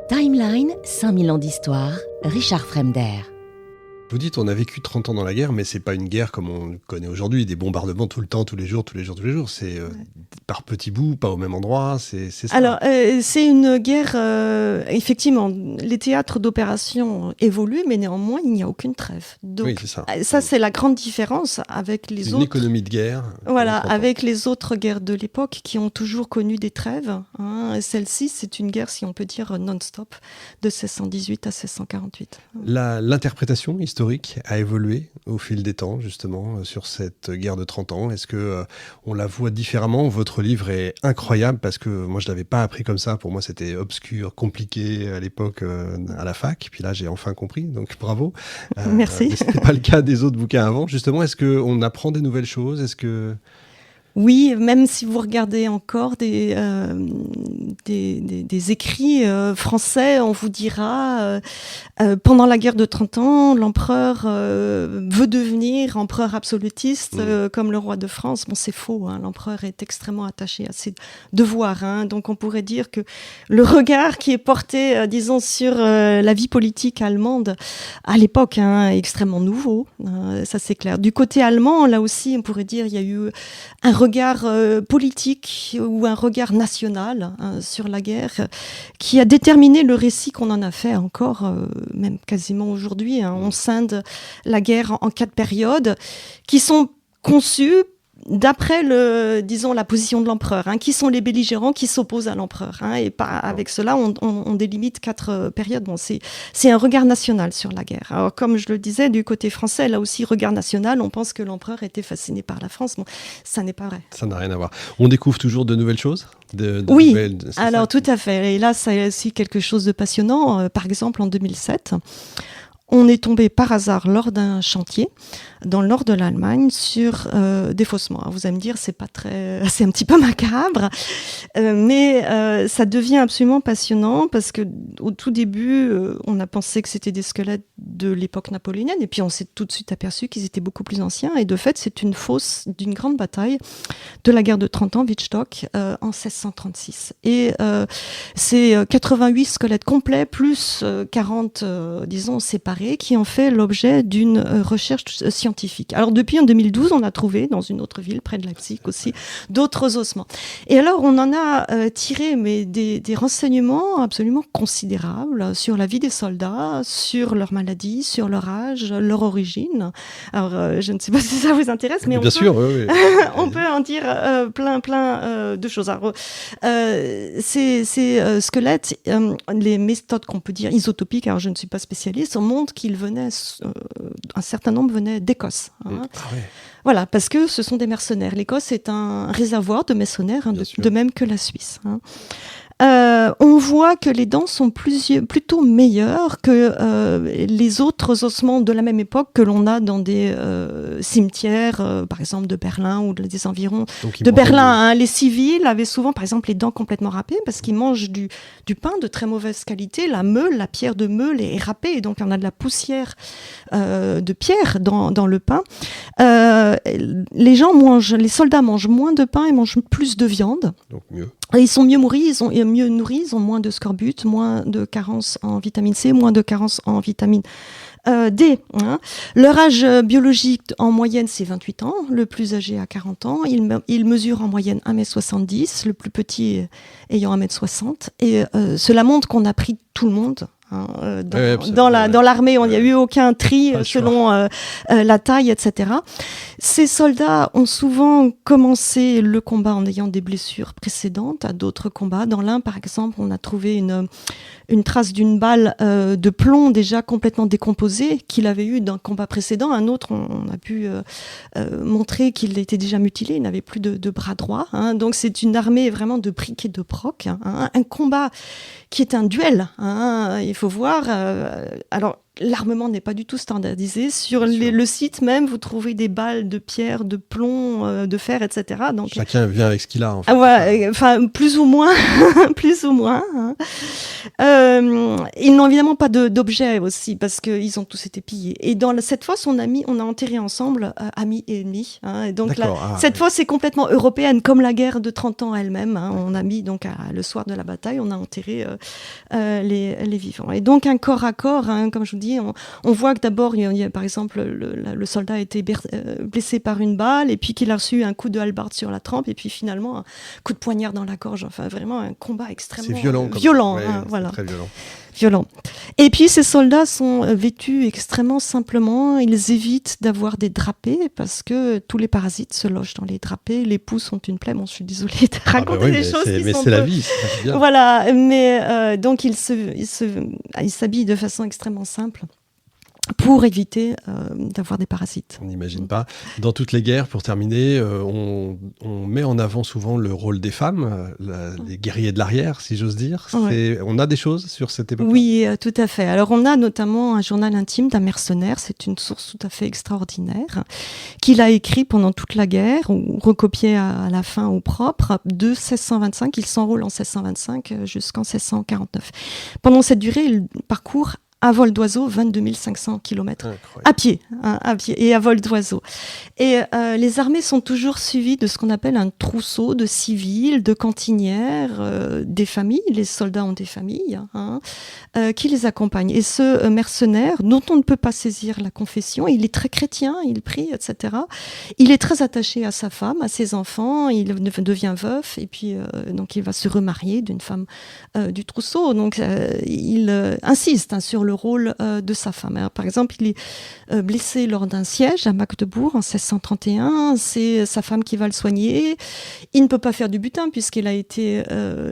Timeline, 5000 ans d'histoire, Richard Fremder. Vous dites on a vécu 30 ans dans la guerre, mais c'est pas une guerre comme on le connaît aujourd'hui, des bombardements tout le temps, tous les jours. C'est par petits bouts, pas au même endroit, c'est ça. Alors, c'est une guerre, effectivement, les théâtres d'opération évoluent, mais néanmoins, il n'y a aucune trêve. Donc, oui, c'est ça. Ça, c'est la grande différence avec les autres. Une économie de guerre. Voilà, avec les autres guerres de l'époque qui ont toujours connu des trêves. Hein. Celle-ci, c'est une guerre, si on peut dire, non-stop, de 1618 à 1648. L'interprétation historique a évolué au fil des temps, justement, sur cette guerre de 30 ans. Est-ce que on la voit différemment ? Votre livre est incroyable parce que moi, je ne l'avais pas appris comme ça. Pour moi, c'était obscur, compliqué à l'époque à la fac. Puis là, j'ai enfin compris, donc bravo. Merci. Ce n'était pas le cas des autres bouquins avant. Justement, est-ce qu'on apprend des nouvelles choses ? Est-ce que... Oui, même si vous regardez encore des écrits français, on vous dira pendant la guerre de 30 ans, l'empereur veut devenir empereur absolutiste comme le roi de France. Bon, c'est faux, hein, l'empereur est extrêmement attaché à ses devoirs. Hein, donc on pourrait dire que le regard qui est porté, disons, sur la vie politique allemande à l'époque est extrêmement nouveau. Ça, c'est clair. Du côté allemand, là aussi, on pourrait dire il y a eu un regard politique ou un regard national sur la guerre qui a déterminé le récit qu'on en a fait encore, même quasiment aujourd'hui. Hein. On scinde la guerre en 4 périodes qui sont conçues d'après la position de l'empereur, qui sont les belligérants qui s'opposent à l'empereur. Et avec cela, on délimite 4 périodes. Bon, c'est un regard national sur la guerre. Alors, comme je le disais, du côté français, là aussi, regard national, on pense que l'empereur était fasciné par la France. Bon, ça n'est pas vrai. Ça n'a rien à voir. On découvre toujours de nouvelles choses ? Oui, alors tout à fait. Et là, c'est aussi quelque chose de passionnant. Par exemple, en 2007... on est tombé par hasard lors d'un chantier dans le nord de l'Allemagne sur des faussements. Alors vous allez me dire, c'est un petit peu macabre, mais ça devient absolument passionnant parce que au tout début, on a pensé que c'était des squelettes de l'époque napoléonienne et puis on s'est tout de suite aperçu qu'ils étaient beaucoup plus anciens et de fait, c'est une fosse d'une grande bataille de la guerre de 30 ans, Wittstock, en 1636. Et c'est 88 squelettes complets plus 40, disons, séparés qui ont fait l'objet d'une recherche scientifique. Alors depuis en 2012, on a trouvé dans une autre ville près de Leipzig aussi d'autres ossements. Et alors on en a tiré des renseignements absolument considérables sur la vie des soldats, sur leur maladie, sur leur âge, leur origine. Alors je ne sais pas si ça vous intéresse, mais bien sûr, oui. on peut en dire plein de choses. Alors, ces squelettes, les méthodes qu'on peut dire isotopiques, alors je ne suis pas spécialiste, on montre qu'ils venaient, un certain nombre venaient d'Écosse. Voilà, parce que ce sont des mercenaires. L'Écosse est un réservoir de mercenaires, de même que la Suisse. On voit que les dents sont plutôt meilleures que les autres ossements de la même époque que l'on a dans des cimetières, par exemple de Berlin ou des environs de Berlin. Les civils avaient souvent, par exemple, les dents complètement râpées parce qu'ils mangent du pain de très mauvaise qualité. La meule, la pierre de meule est râpée et donc on a de la poussière de pierre dans le pain. Les soldats mangent moins de pain et mangent plus de viande. Donc mieux. Et ils sont mieux nourris, ils ont moins de scorbut, moins de carence en vitamine C, moins de carence en vitamine D. Leur âge biologique en moyenne c'est 28 ans, le plus âgé a 40 ans, ils mesurent en moyenne 1m70, le plus petit ayant 1m60 et cela montre qu'on a pris tout le monde. Dans l'armée, il n'y a eu aucun tri selon la taille, etc. Ces soldats ont souvent commencé le combat en ayant des blessures précédentes à d'autres combats. Dans l'un, par exemple, on a trouvé une trace d'une balle de plomb déjà complètement décomposée qu'il avait eu d'un combat précédent. Un autre, on a pu montrer qu'il était déjà mutilé, il n'avait plus de bras droit. Donc c'est une armée vraiment de briques et de broc. Un combat qui est un duel. Il faut voir. Alors l'armement n'est pas du tout standardisé. Sur le site même, vous trouvez des balles de pierre, de plomb, de fer, etc. Donc, chacun vient avec ce qu'il a, en fait. Enfin, plus ou moins. Plus ou moins. Hein. Ils n'ont évidemment pas d'objets aussi, parce qu'ils ont tous été pillés. Et cette fois, on a enterré ensemble amis et ennemis. Hein. Et donc, cette fois, c'est complètement européenne, comme la guerre de 30 ans elle-même. Hein. On a mis, donc, le soir de la bataille, on a enterré les vivants. Et donc, un corps à corps, hein, comme je vous dis, on voit que d'abord, par exemple, le soldat a été blessé par une balle, et puis qu'il a reçu un coup de hallebarde sur la tempe, et puis finalement, un coup de poignard dans la gorge. Enfin, vraiment un combat extrêmement violent. Hein, voilà. Très violent. Et puis ces soldats sont vêtus extrêmement simplement. Ils évitent d'avoir des drapés parce que tous les parasites se logent dans les drapés. Les poux sont une plaie. Bon, je suis désolée de raconter des choses qui sont... Mais c'est la vie, c'est bien. Voilà, mais donc ils s'habillent de façon extrêmement simple pour éviter d'avoir des parasites. On n'imagine pas. Dans toutes les guerres, pour terminer, on met en avant souvent le rôle des femmes, les guerriers de l'arrière, si j'ose dire. Ouais. On a des choses sur cette époque-là ? Oui, tout à fait. Alors, on a notamment un journal intime d'un mercenaire, c'est une source tout à fait extraordinaire, qu'il a écrit pendant toute la guerre, ou recopié à la fin au propre, de 1625. Il s'enrôle en 1625 jusqu'en 1649. Pendant cette durée, il parcourt à vol d'oiseau, 22 500 km à pied et à vol d'oiseau. Et les armées sont toujours suivies de ce qu'on appelle un trousseau de civils, de cantinières, des familles. Les soldats ont des familles qui les accompagnent. Et ce mercenaire, dont on ne peut pas saisir la confession, il est très chrétien, il prie, etc. Il est très attaché à sa femme, à ses enfants. Il devient veuf et puis donc il va se remarier d'une femme du trousseau. Donc il insiste sur le rôle de sa femme. Alors, par exemple, il est blessé lors d'un siège à Magdebourg en 1631. C'est sa femme qui va le soigner. Il ne peut pas faire du butin puisqu'il a été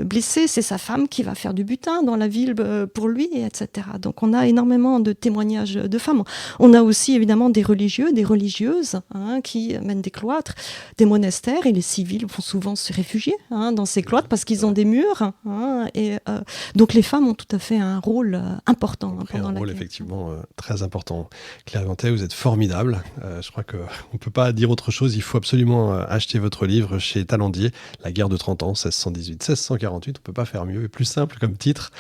blessé. C'est sa femme qui va faire du butin dans la ville pour lui, etc. Donc, on a énormément de témoignages de femmes. On a aussi, évidemment, des religieux, des religieuses qui mènent des cloîtres, des monastères, et les civils vont souvent se réfugier dans ces cloîtres parce qu'ils ont des murs. Et donc, les femmes ont tout à fait un rôle important. Un rôle effectivement très important. Claire Gantet, vous êtes formidable. Je crois qu'on ne peut pas dire autre chose. Il faut absolument acheter votre livre chez Talandier, La guerre de 30 ans, 1618-1648. On ne peut pas faire mieux et plus simple comme titre.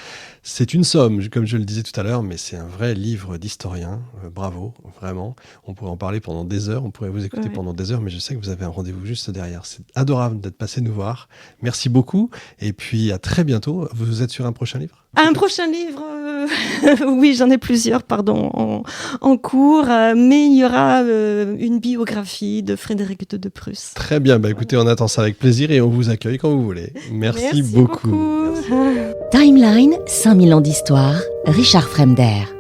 C'est une somme, comme je le disais tout à l'heure, mais c'est un vrai livre d'historien. Bravo, vraiment. On pourrait en parler pendant des heures, on pourrait vous écouter pendant des heures, mais je sais que vous avez un rendez-vous juste derrière. C'est adorable d'être passé nous voir. Merci beaucoup. Et puis à très bientôt. Vous êtes sur un prochain livre ? Un prochain livre, oui, j'en ai plusieurs, en cours, mais il y aura une biographie de Frédéric de Prusse. Très bien, écoutez, on attend ça avec plaisir et on vous accueille quand vous voulez. Merci beaucoup. Timeline, 5000 ans d'histoire, Richard Fremder.